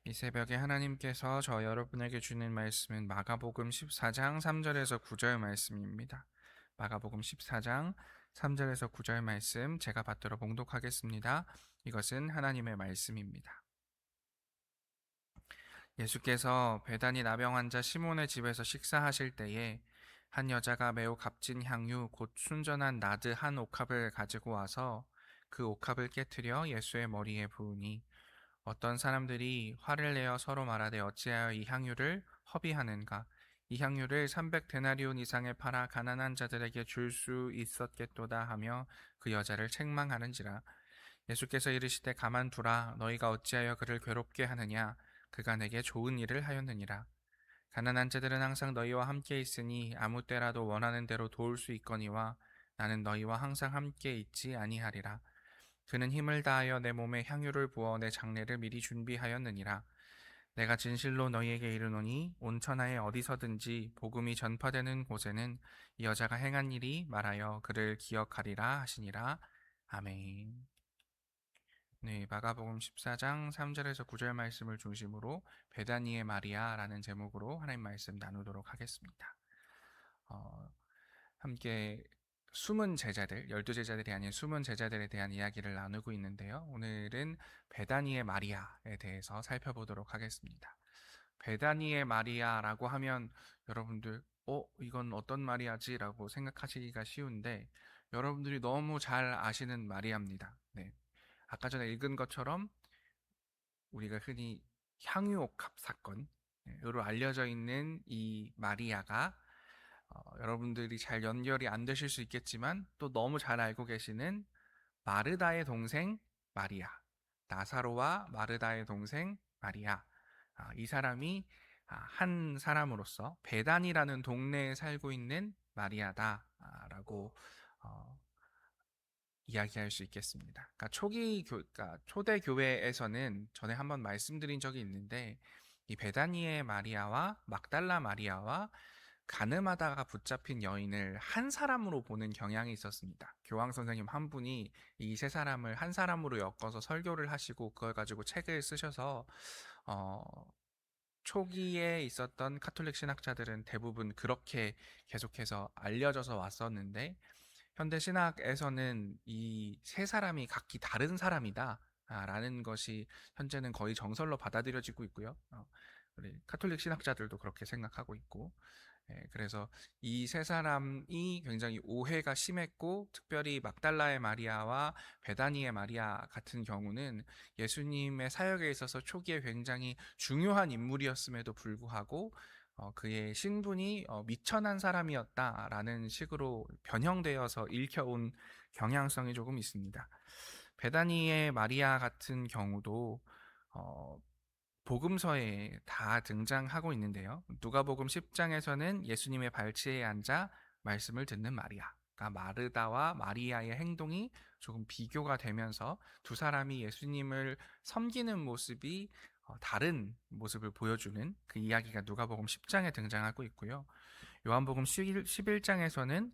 이 새벽에 하나님께서 저 여러분에게 주는 말씀은 마가복음 14장 3절에서 9절 말씀입니다. 마가복음 14장 3절에서 9절 말씀 제가 받들어 봉독하겠습니다. 이것은 하나님의 말씀입니다. 예수께서 베다니 나병 환자 시몬의 집에서 식사하실 때에 한 여자가 매우 값진 향유 곧 순전한 나드 한 옥합을 가지고 와서 그 옥합을 깨뜨려 예수의 머리에 부으니 어떤 사람들이 화를 내어 서로 말하되 어찌하여 이 향유를 허비하는가? 이 향유를 300데나리온 이상에 팔아 가난한 자들에게 줄 수 있었겠도다 하며 그 여자를 책망하는지라. 예수께서 이르시되 가만두라. 너희가 어찌하여 그를 괴롭게 하느냐? 그가 내게 좋은 일을 하였느니라. 가난한 자들은 항상 너희와 함께 있으니 아무 때라도 원하는 대로 도울 수 있거니와 나는 너희와 항상 함께 있지 아니하리라. 그는 힘을 다하여 내 몸에 향유를 부어 내 장례를 미리 준비하였느니라. 내가 진실로 너희에게 이르노니 온 천하에 어디서든지 복음이 전파되는 곳에는 이 여자가 행한 일이 말하여 그를 기억하리라 하시니라. 아멘. 네, 마가복음 14장 3절에서 9절 말씀을 중심으로 베다니의 마리아라는 제목으로 하나님 말씀 나누도록 하겠습니다. 어, 함께 숨은 제자들, 12제자들이 아닌 숨은 제자들에 대한 이야기를 나누고 있는데요. 오늘은 베다니의 마리아에 대해서 살펴보도록 하겠습니다. 베다니의 마리아라고 하면 여러분들 이건 어떤 마리아지? 라고 생각하시기가 쉬운데 여러분들이 너무 잘 아시는 마리아입니다. 네. 아까 전에 읽은 것처럼 우리가 흔히 향유옥합 사건으로 알려져 있는 이 마리아가 여러분들이 잘 연결이 안 되실 수 있겠지만 또 너무 잘 알고 계시는 마르다의 동생 마리아, 나사로와 마르다의 동생 마리아. 이 사람이 한 사람으로서 베단이라는 동네에 살고 있는 마리아다라고 이야기할 수 있겠습니다. 그러니까 초대 교회에서는 전에 한번 말씀드린 적이 있는데 이 베다니의 마리아와 막달라 마리아와 가늠하다가 붙잡힌 여인을 한 사람으로 보는 경향이 있었습니다. 교황 선생님 한 분이 이 세 사람을 한 사람으로 엮어서 설교를 하시고 그걸 가지고 책을 쓰셔서 어, 초기에 있었던 카톨릭 신학자들은 대부분 그렇게 계속해서 알려져서 왔었는데 현대 신학에서는 이 세 사람이 각기 다른 사람이다. 라는 것이 현재는 거의 정설로 받아들여지고 있고요. 우리 카톨릭 신학자들도 그렇게 생각하고 있고, 그래서 이 세 사람이 굉장히 오해가 심했고, 특별히 막달라의 마리아와 베다니의 마리아 같은 경우는 예수님의 사역에 있어서 초기에 굉장히 중요한 인물이었음에도 불구하고, 그의 신분이 미천한 사람이었다라는 식으로 변형되어서 읽혀온 경향성이 조금 있습니다. 베다니의 마리아 같은 경우도 어, 복음서에 다 등장하고 있는데요. 누가복음 10장에서는 예수님의 발치에 앉아 말씀을 듣는 마리아. 그러니까 마르다와 마리아의 행동이 조금 비교가 되면서 두 사람이 예수님을 섬기는 모습이 다른 모습을 보여주는 그 이야기가 누가복음 10장에 등장하고 있고요. 요한복음 11장에서는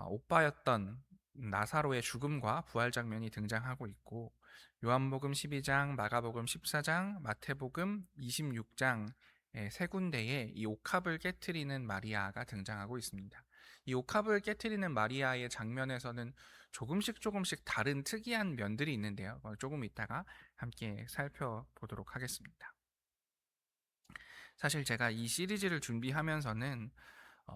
오빠였던 나사로의 죽음과 부활 장면이 등장하고 있고 요한복음 12장, 마가복음 14장, 마태복음 26장 세 군데에 이 옥합을 깨트리는 마리아가 등장하고 있습니다. 이 옥합을 깨트리는 마리아의 장면에서는 조금씩 다른 특이한 면들이 있는데요. 조금 이따가 함께 살펴보도록 하겠습니다. 사실 제가 이 시리즈를 준비하면서는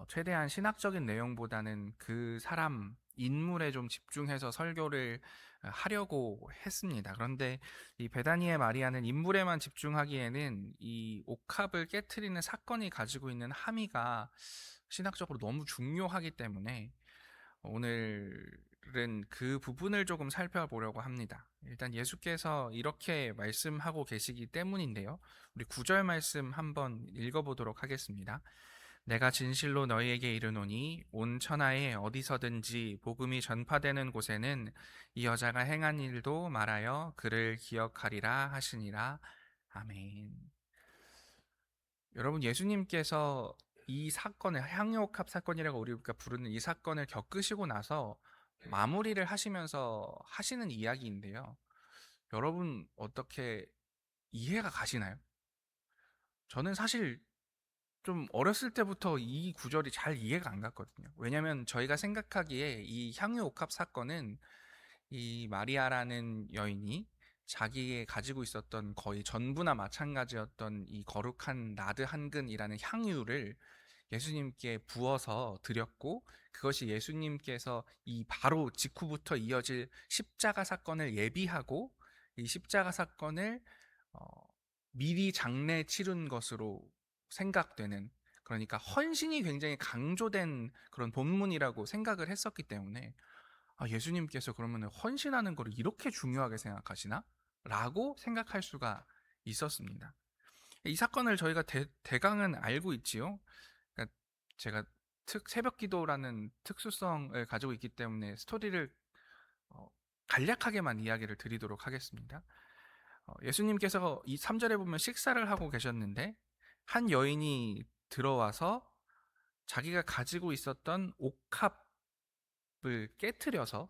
최대한 신학적인 내용보다는 그 사람 인물에 좀 집중해서 설교를 하려고 했습니다. 그런데 이 베다니의 마리아는 인물에만 집중하기에는 이 옥합을 깨트리는 사건이 가지고 있는 함의가 신학적으로 너무 중요하기 때문에 오늘은 그 부분을 조금 살펴보려고 합니다. 일단 예수께서 이렇게 말씀하고 계시기 때문인데요. 우리 9절 말씀 한번 읽어보도록 하겠습니다. 내가 진실로 너희에게 이르노니 온 천하에 어디서든지 복음이 전파되는 곳에는 이 여자가 행한 일도 말하여 그를 기억하리라 하시니라. 아멘. 여러분 예수님께서 이 사건을 향유옥합 사건이라고 우리가 부르는 이 사건을 겪으시고 나서 마무리를 하시면서 하시는 이야기인데요. 여러분 어떻게 이해가 가시나요? 저는 사실 좀 어렸을 때부터 이 구절이 잘 이해가 안 갔거든요. 왜냐면 저희가 생각하기에 이 향유 옥합 사건은 이 마리아라는 여인이 자기의 가지고 있었던 거의 전부나 마찬가지였던 이 거룩한 나드 한 근이라는 향유를 예수님께 부어서 드렸고, 그것이 예수님께서 이 바로 직후부터 이어질 십자가 사건을 예비하고 이 십자가 사건을 어, 미리 장례 치른 것으로 생각되는, 그러니까 헌신이 굉장히 강조된 그런 본문이라고 생각을 했었기 때문에, 예수님께서 그러면 헌신하는 거를 이렇게 중요하게 생각하시나? 라고 생각할 수가 있었습니다. 이 사건을 저희가 대강은 알고 있지요. 그러니까 제가 새벽 기도라는 특수성을 가지고 있기 때문에 스토리를 어, 간략하게만 이야기를 드리도록 하겠습니다. 예수님께서 이 3절에 보면 식사를 하고 계셨는데 한 여인이 들어와서 자기가 가지고 있었던 옥합을 깨트려서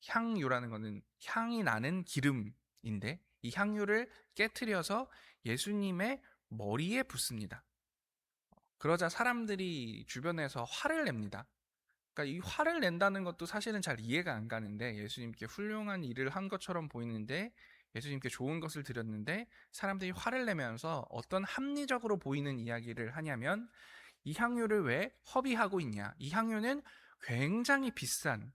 향유라는 것은 향이 나는 기름인데 이 향유를 깨트려서 예수님의 머리에 붓습니다. 그러자 사람들이 주변에서 화를 냅니다. 그러니까 이 화를 낸다는 것도 사실은 잘 이해가 안 가는데, 예수님께 훌륭한 일을 한 것처럼 보이는데, 예수님께 좋은 것을 드렸는데 사람들이 화를 내면서 어떤 합리적으로 보이는 이야기를 하냐면, 이 향유를 왜 허비하고 있냐, 이 향유는 굉장히 비싼,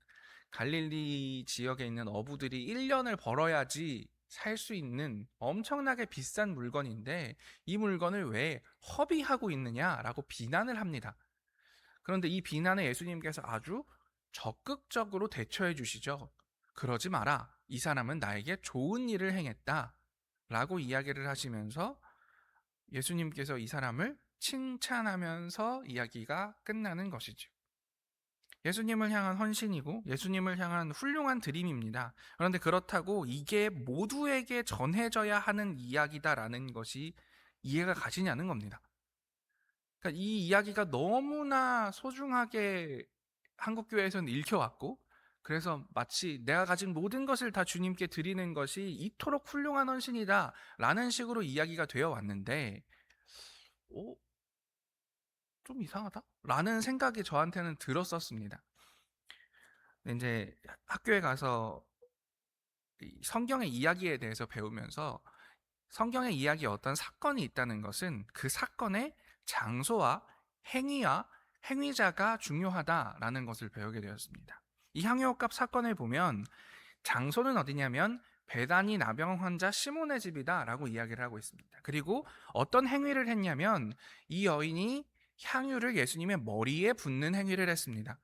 갈릴리 지역에 있는 어부들이 1년을 벌어야지 살 수 있는 엄청나게 비싼 물건인데 이 물건을 왜 허비하고 있느냐라고 비난을 합니다. 그런데 이 비난에 예수님께서 아주 적극적으로 대처해 주시죠. 그러지 마라. 이 사람은 나에게 좋은 일을 행했다. 라고 이야기를 하시면서 예수님께서 이 사람을 칭찬하면서 이야기가 끝나는 것이죠. 예수님을 향한 헌신이고 예수님을 향한 훌륭한 드림입니다. 그런데 그렇다고 이게 모두에게 전해져야 하는 이야기다라는 것이 이해가 가시냐는 겁니다. 그러니까 이 이야기가 너무나 소중하게 한국교회에서는 읽혀왔고, 그래서 마치 내가 가진 모든 것을 다 주님께 드리는 것이 이토록 훌륭한 헌신이다 라는 식으로 이야기가 되어 왔는데, 좀 이상하다? 라는 생각이 저한테는 들었었습니다. 이제 학교에 가서 성경의 이야기에 대해서 배우면서 성경의 이야기에 어떤 사건이 있다는 것은 그 사건의 장소와 행위와 행위자가 중요하다라는 것을 배우게 되었습니다. 이 향유옥합 사건을 보면 장소는 어디냐면 베다니 나병 환자 시몬의 집이다라고 이야기를 하고 있습니다. 그리고 어떤 행위를 했냐면 이 여인이 향유를 예수님의 머리에 붓는 행위를 했습니다.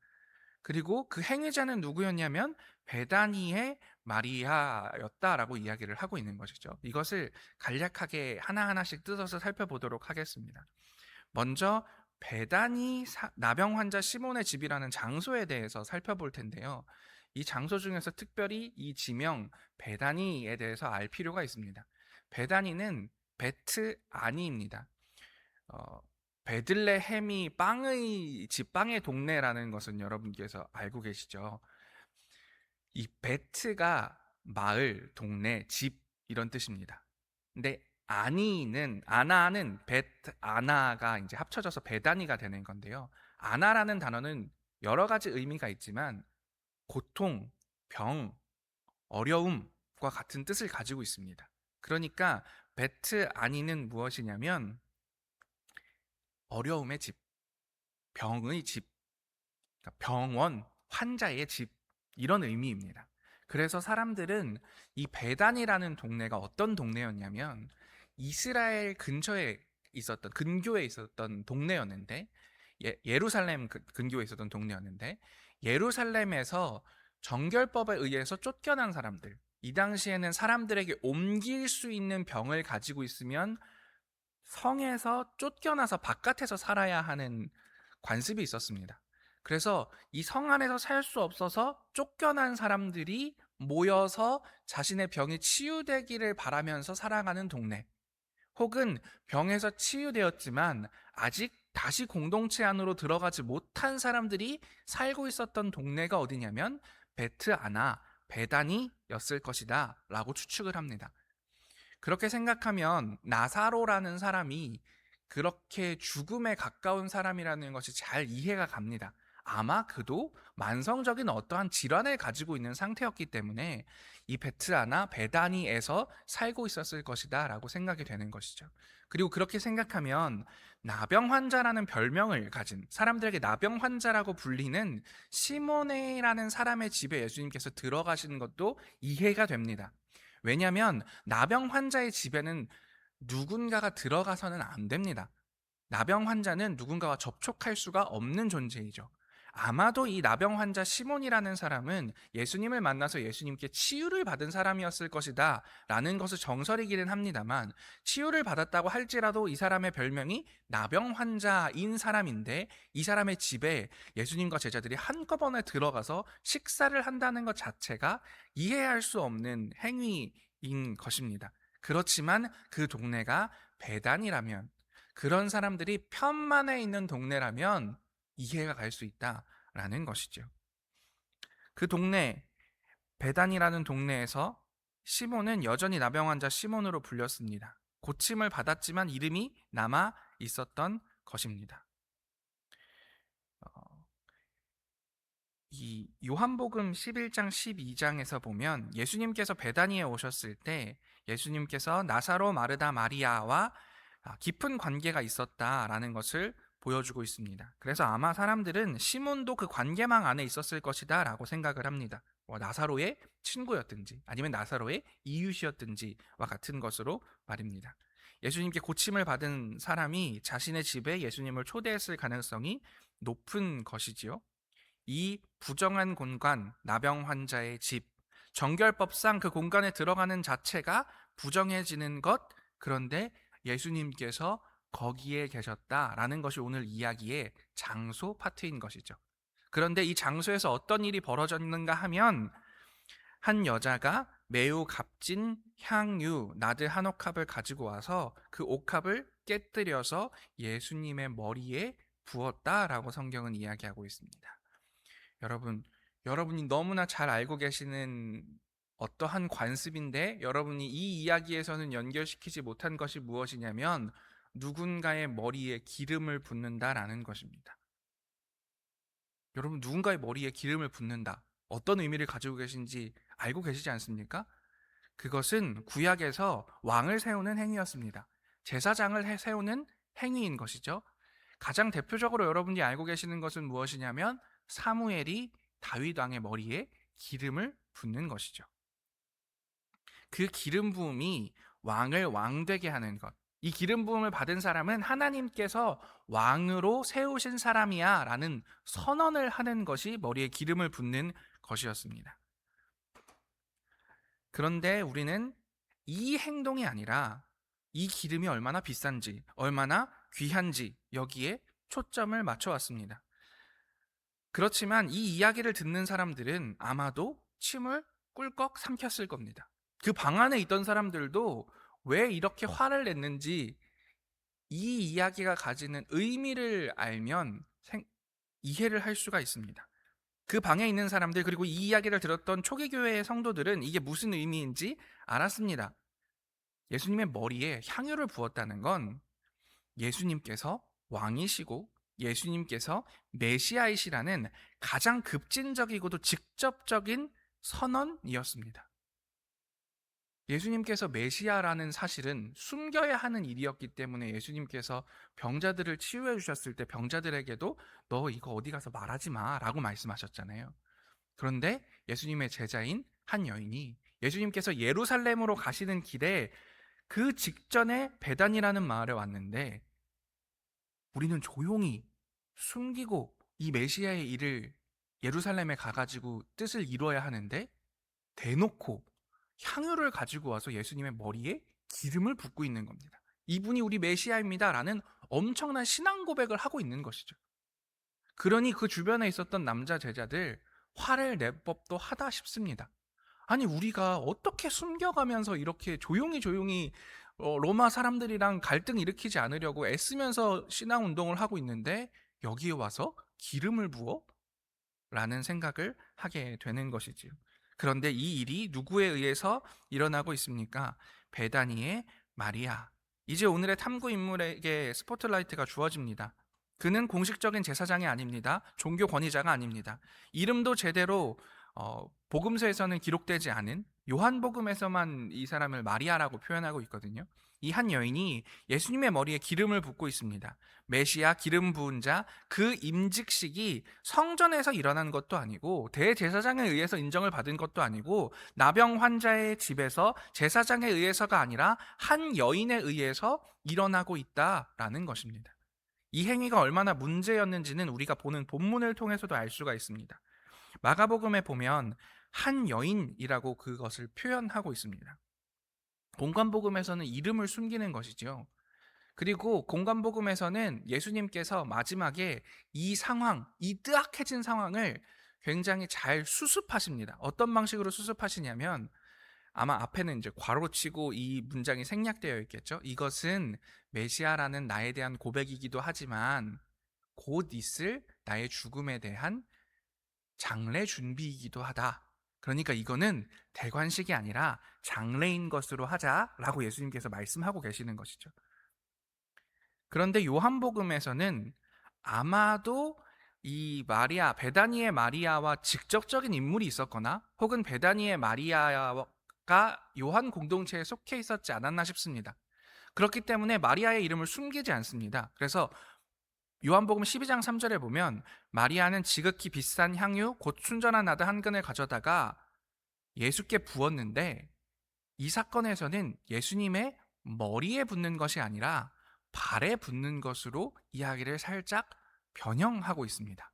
그리고 그 행위자는 누구였냐면 베다니의 마리아였다라고 이야기를 하고 있는 것이죠. 이것을 간략하게 하나하나씩 뜯어서 살펴보도록 하겠습니다. 먼저 베다니 나병 환자 시몬의 집이라는 장소에 대해서 살펴볼 텐데요. 이 장소 중에서 특별히 이 지명 베다니에 대해서 알 필요가 있습니다. 베다니는 베트 아니입니다. 어, 베들레헴이 빵의 집, 빵의 동네라는 것은 여러분께서 알고 계시죠? 이 베트가 마을, 동네, 집 이런 뜻입니다. 근데 아나는 베트 아나가 이제 합쳐져서 베다니가 되는 건데요. 아나라는 단어는 여러 가지 의미가 있지만 고통, 병, 어려움과 같은 뜻을 가지고 있습니다. 그러니까 베트 아니는 무엇이냐면 어려움의 집, 병의 집, 그러니까 병원, 환자의 집 이런 의미입니다. 그래서 사람들은 이 베단이라는 동네가 어떤 동네였냐면 이스라엘 근처에 있었던 근교에 있었던 동네였는데 예루살렘 근교에 있었던 동네였는데 예루살렘에서 정결법에 의해서 쫓겨난 사람들, 이 당시에는 사람들에게 옮길 수 있는 병을 가지고 있으면 성에서 쫓겨나서 바깥에서 살아야 하는 관습이 있었습니다. 그래서 이 성 안에서 살 수 없어서 쫓겨난 사람들이 모여서 자신의 병이 치유되기를 바라면서 살아가는 동네, 혹은 병에서 치유되었지만 아직 다시 공동체 안으로 들어가지 못한 사람들이 살고 있었던 동네가 어디냐면 베트 아나, 베다니였을 것이다 라고 추측을 합니다. 그렇게 생각하면 나사로라는 사람이 그렇게 죽음에 가까운 사람이라는 것이 잘 이해가 갑니다. 아마 그도 만성적인 어떠한 질환을 가지고 있는 상태였기 때문에 이 베트아나 베다니에서 살고 있었을 것이다 라고 생각이 되는 것이죠. 그리고 그렇게 생각하면 나병 환자라는 별명을 가진, 사람들에게 나병 환자라고 불리는 시모네라는 사람의 집에 예수님께서 들어가시는 것도 이해가 됩니다. 왜냐하면 나병 환자의 집에는 누군가가 들어가서는 안 됩니다. 나병 환자는 누군가와 접촉할 수가 없는 존재이죠. 아마도 이 나병 환자 시몬이라는 사람은 예수님을 만나서 예수님께 치유를 받은 사람이었을 것이다 라는 것은 정설이기는 합니다만, 치유를 받았다고 할지라도 이 사람의 별명이 나병 환자인 사람인데, 이 사람의 집에 예수님과 제자들이 한꺼번에 들어가서 식사를 한다는 것 자체가 이해할 수 없는 행위인 것입니다. 그렇지만 그 동네가 베단이라면, 그런 사람들이 편만에 있는 동네라면 이해가 갈 수 있다라는 것이죠. 그 동네, 베단이라는 동네에서 시몬은 여전히 나병 환자 시몬으로 불렸습니다. 고침을 받았지만 이름이 남아 있었던 것입니다. 이 요한복음 11장 12장에서 보면 예수님께서 베다니에 오셨을 때 예수님께서 나사로, 마르다, 마리아와 깊은 관계가 있었다라는 것을 보여주고 있습니다. 그래서 아마 사람들은 시몬도 그 관계망 안에 있었을 것이다 라고 생각을 합니다. 나사로의 친구였든지 아니면 나사로의 이웃이었든지와 같은 것으로 말입니다. 예수님께 고침을 받은 사람이 자신의 집에 예수님을 초대했을 가능성이 높은 것이지요. 이 부정한 공간, 나병 환자의 집, 정결법상 그 공간에 들어가는 자체가 부정해지는 것, 그런데 예수님께서 거기에 계셨다라는 것이 오늘 이야기의 장소 파트인 것이죠. 그런데 이 장소에서 어떤 일이 벌어졌는가 하면 한 여자가 매우 값진 향유, 나드 한 옥합을 가지고 와서 그 옥합을 깨뜨려서 예수님의 머리에 부었다라고 성경은 이야기하고 있습니다. 여러분이 너무나 잘 알고 계시는 어떠한 관습인데 여러분이 이 이야기에서는 연결시키지 못한 것이 무엇이냐면 누군가의 머리에 기름을 붓는다라는 것입니다. 여러분, 누군가의 머리에 기름을 붓는다. 어떤 의미를 가지고 계신지 알고 계시지 않습니까? 그것은 구약에서 왕을 세우는 행위였습니다. 제사장을 세우는 행위인 것이죠. 가장 대표적으로 여러분이 알고 계시는 것은 무엇이냐면 사무엘이 다윗 왕의 머리에 기름을 붓는 것이죠. 그 기름 부음이 왕을 왕되게 하는 것. 이 기름 부음을 받은 사람은 하나님께서 왕으로 세우신 사람이야 라는 선언을 하는 것이 머리에 기름을 붓는 것이었습니다. 그런데 우리는 이 행동이 아니라 이 기름이 얼마나 비싼지, 얼마나 귀한지 여기에 초점을 맞춰왔습니다. 그렇지만 이 이야기를 듣는 사람들은 아마도 침을 꿀꺽 삼켰을 겁니다. 그 방 안에 있던 사람들도 왜 이렇게 화를 냈는지 이 이야기가 가지는 의미를 알면 이해를 할 수가 있습니다. 그 방에 있는 사람들, 그리고 이 이야기를 들었던 초기 교회의 성도들은 이게 무슨 의미인지 알았습니다. 예수님의 머리에 향유를 부었다는 건 예수님께서 왕이시고 예수님께서 메시아이시라는 가장 급진적이고도 직접적인 선언이었습니다. 예수님께서 메시아라는 사실은 숨겨야 하는 일이었기 때문에 예수님께서 병자들을 치유해 주셨을 때 병자들에게도 너 이거 어디 가서 말하지 마 라고 말씀하셨잖아요. 그런데 예수님의 제자인 한 여인이 예수님께서 예루살렘으로 가시는 길에 그 직전에 베단이라는 마을에 왔는데 우리는 조용히 숨기고 이 메시아의 일을 예루살렘에 가가지고 뜻을 이루어야 하는데 대놓고 향유를 가지고 와서 예수님의 머리에 기름을 붓고 있는 겁니다. 이분이 우리 메시아입니다 라는 엄청난 신앙 고백을 하고 있는 것이죠. 그러니 그 주변에 있었던 남자 제자들 화를 낼 법도 하다 싶습니다. 아니 우리가 어떻게 숨겨가면서 이렇게 조용히 로마 사람들이랑 갈등 일으키지 않으려고 애쓰면서 신앙 운동을 하고 있는데 여기에 와서 기름을 부어? 라는 생각을 하게 되는 것이지요. 그런데 이 일이 누구에 의해서 일어나고 있습니까? 베다니의 마리아. 이제 오늘의 탐구 인물에게 스포트라이트가 주어집니다. 그는 공식적인 제사장이 아닙니다. 종교 권위자가 아닙니다. 이름도 제대로 복음서에서는 기록되지 않은 요한복음에서만 이 사람을 마리아라고 표현하고 있거든요. 이 한 여인이 예수님의 머리에 기름을 붓고 있습니다. 메시아 기름 부은 자, 그 임직식이 성전에서 일어난 것도 아니고 대제사장에 의해서 인정을 받은 것도 아니고 나병 환자의 집에서 제사장에 의해서가 아니라 한 여인에 의해서 일어나고 있다라는 것입니다. 이 행위가 얼마나 문제였는지는 우리가 보는 본문을 통해서도 알 수가 있습니다. 마가복음에 보면 한 여인이라고 그것을 표현하고 있습니다. 공관복음에서는 이름을 숨기는 것이죠. 그리고 공관복음에서는 예수님께서 마지막에 이 상황, 이 뜨악해진 상황을 굉장히 잘 수습하십니다. 어떤 방식으로 수습하시냐면 아마 앞에는 이제 괄호 치고 이 문장이 생략되어 있겠죠. 이것은 메시아라는 나에 대한 고백이기도 하지만 곧 있을 나의 죽음에 대한 장례 준비이기도 하다. 그러니까 이거는 대관식이 아니라 장례인 것으로 하자라고 예수님께서 말씀하고 계시는 것이죠. 그런데 요한복음에서는 아마도 이 마리아, 베다니의 마리아와 직접적인 인물이 있었거나 혹은 베다니의 마리아가 요한 공동체에 속해 있었지 않았나 싶습니다. 그렇기 때문에 마리아의 이름을 숨기지 않습니다. 그래서 요한복음 12장 3절에 보면 마리아는 지극히 비싼 향유 곧 순전한 나드 한 근을 가져다가 예수께 부었는데 이 사건에서는 예수님의 머리에 붓는 것이 아니라 발에 붓는 것으로 이야기를 살짝 변형하고 있습니다.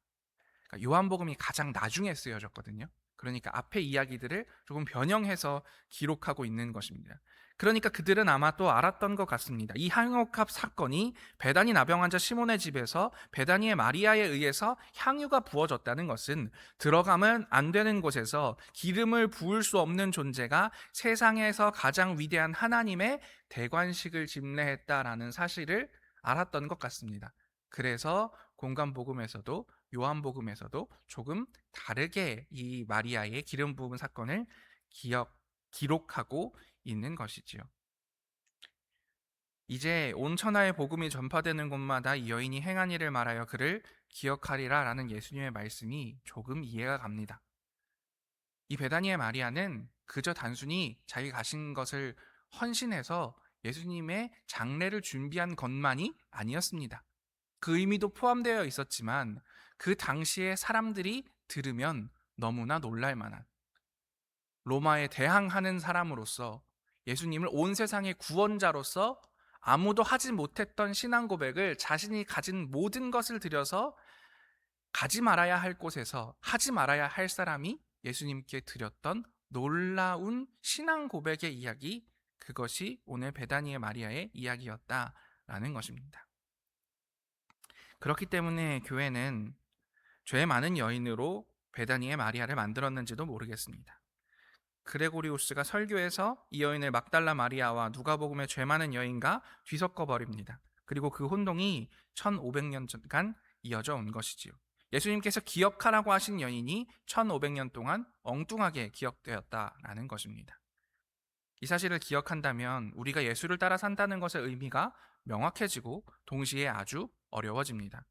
그러니까 요한복음이 가장 나중에 쓰여졌거든요. 그러니까 앞의 이야기들을 조금 변형해서 기록하고 있는 것입니다. 그러니까 그들은 아마 또 알았던 것 같습니다. 이 향유값 사건이 베다니 나병 환자 시몬의 집에서 베다니의 마리아에 의해서 향유가 부어졌다는 것은 들어가면 안 되는 곳에서 기름을 부을 수 없는 존재가 세상에서 가장 위대한 하나님의 대관식을 집례했다라는 사실을 알았던 것 같습니다. 그래서 공관복음에서도 요한복음에서도 조금 다르게 이 마리아의 기름 부음 사건을 기록하고 있는 것이지요. 이제 온 천하의 복음이 전파되는 곳마다 이 여인이 행한 일을 말하여 그를 기억하리라 라는 예수님의 말씀이 조금 이해가 갑니다. 이 베다니의 마리아는 그저 단순히 자기 가신 것을 헌신해서 예수님의 장례를 준비한 것만이 아니었습니다. 그 의미도 포함되어 있었지만 그 당시에 사람들이 들으면 너무나 놀랄 만한 로마에 대항하는 사람으로서 예수님을 온 세상의 구원자로서 아무도 하지 못했던 신앙 고백을 자신이 가진 모든 것을 들여서 가지 말아야 할 곳에서 하지 말아야 할 사람이 예수님께 드렸던 놀라운 신앙 고백의 이야기, 그것이 오늘 베다니의 마리아의 이야기였다라는 것입니다. 그렇기 때문에 교회는 죄 많은 여인으로 베다니의 마리아를 만들었는지도 모르겠습니다. 그레고리우스가 설교에서 이 여인을 막달라 마리아와 누가복음의 죄 많은 여인과 뒤섞어 버립니다. 그리고 그 혼동이 1500년간 이어져 온 것이지요. 예수님께서 기억하라고 하신 여인이 1500년 동안 엉뚱하게 기억되었다라는 것입니다. 이 사실을 기억한다면 우리가 예수를 따라 산다는 것의 의미가 명확해지고 동시에 아주 어려워집니다.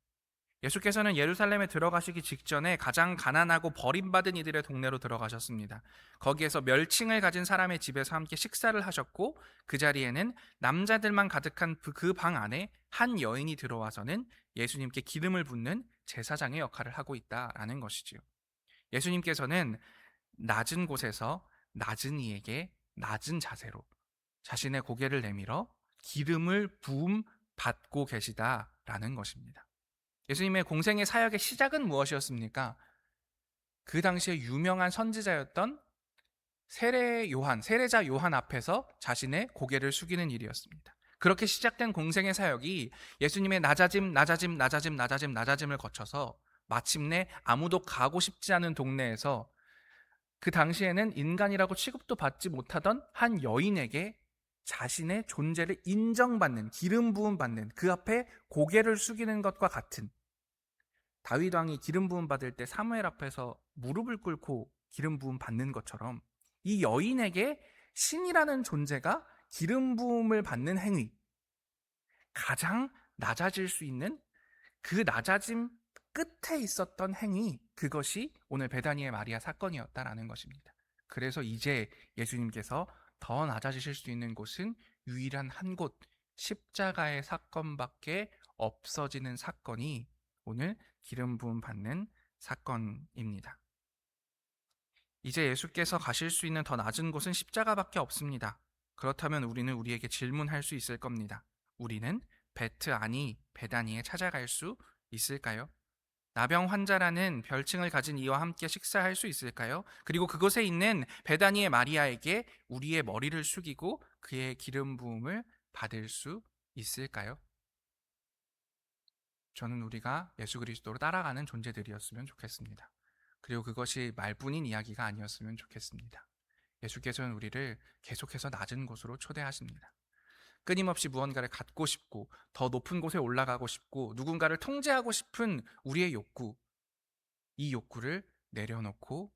예수께서는 예루살렘에 들어가시기 직전에 가장 가난하고 버림받은 이들의 동네로 들어가셨습니다. 거기에서 멸칭을 가진 사람의 집에서 함께 식사를 하셨고 그 자리에는 남자들만 가득한 그 방 안에 한 여인이 들어와서는 예수님께 기름을 붓는 제사장의 역할을 하고 있다라는 것이지요. 예수님께서는 낮은 곳에서 낮은 이에게 낮은 자세로 자신의 고개를 내밀어 기름을 부음 받고 계시다라는 것입니다. 예수님의 공생의 사역의 시작은 무엇이었습니까? 그 당시에 유명한 선지자였던 세례자 요한 앞에서 자신의 고개를 숙이는 일이었습니다. 그렇게 시작된 공생의 사역이 예수님의 낮아짐을 거쳐서 마침내 아무도 가고 싶지 않은 동네에서 그 당시에는 인간이라고 취급도 받지 못하던 한 여인에게 자신의 존재를 인정받는, 기름 부음 받는, 그 앞에 고개를 숙이는 것과 같은, 다윗 왕이 기름 부음 받을 때 사무엘 앞에서 무릎을 꿇고 기름 부음 받는 것처럼 이 여인에게 신이라는 존재가 기름 부음을 받는 행위, 가장 낮아질 수 있는 그 낮아짐 끝에 있었던 행위, 그것이 오늘 베다니의 마리아 사건이었다라는 것입니다. 그래서 이제 예수님께서 더 낮아지실 수 있는 곳은 유일한 한 곳, 십자가의 사건밖에 없어지는 사건이 오늘 기름 부음 받는 사건입니다. 이제 예수께서 가실 수 있는 더 낮은 곳은 십자가밖에 없습니다. 그렇다면 우리는 우리에게 질문할 수 있을 겁니다. 우리는 베트 아니 베다니에 찾아갈 수 있을까요? 나병 환자라는 별칭을 가진 이와 함께 식사할 수 있을까요? 그리고 그곳에 있는 베다니의 마리아에게 우리의 머리를 숙이고 그의 기름 부음을 받을 수 있을까요? 저는 우리가 예수 그리스도로 따라가는 존재들이었으면 좋겠습니다. 그리고 그것이 말뿐인 이야기가 아니었으면 좋겠습니다. 예수께서는 우리를 계속해서 낮은 곳으로 초대하십니다. 끊임없이 무언가를 갖고 싶고 더 높은 곳에 올라가고 싶고 누군가를 통제하고 싶은 우리의 욕구, 이 욕구를 내려놓고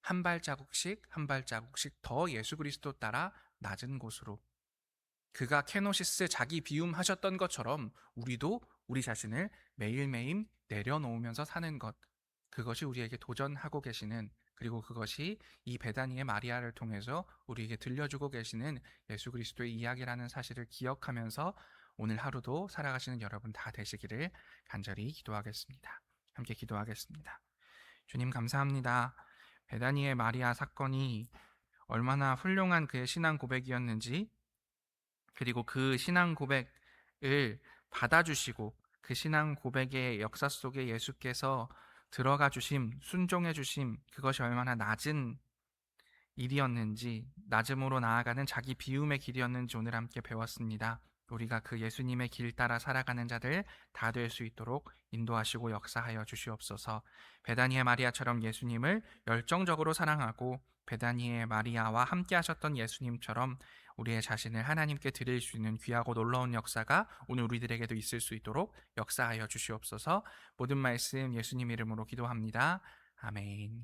한 발자국씩 한 발자국씩 더 예수 그리스도 따라 낮은 곳으로, 그가 케노시스 자기 비움하셨던 것처럼 우리도 우리 자신을 매일매일 내려놓으면서 사는 것, 그것이 우리에게 도전하고 계시는, 그리고 그것이 이 베다니의 마리아를 통해서 우리에게 들려주고 계시는 예수 그리스도의 이야기라는 사실을 기억하면서 오늘 하루도 살아가시는 여러분 다 되시기를 간절히 기도하겠습니다. 함께 기도하겠습니다. 주님 감사합니다. 베다니의 마리아 사건이 얼마나 훌륭한 그의 신앙 고백이었는지, 그리고 그 신앙 고백을 받아주시고 그 신앙 고백의 역사 속에 예수께서 들어가 주심, 순종해 주심, 그것이 얼마나 낮은 일이었는지, 낮음으로 나아가는 자기 비움의 길이었는지 오늘 함께 배웠습니다. 우리가 그 예수님의 길 따라 살아가는 자들 다 될 수 있도록 인도하시고 역사하여 주시옵소서. 베다니의 마리아처럼 예수님을 열정적으로 사랑하고 베다니의 마리아와 함께 하셨던 예수님처럼 우리의 자신을 하나님께 드릴 수 있는 귀하고 놀라운 역사가 오늘 우리들에게도 있을 수 있도록 역사하여 주시옵소서. 모든 말씀 예수님 이름으로 기도합니다. 아멘.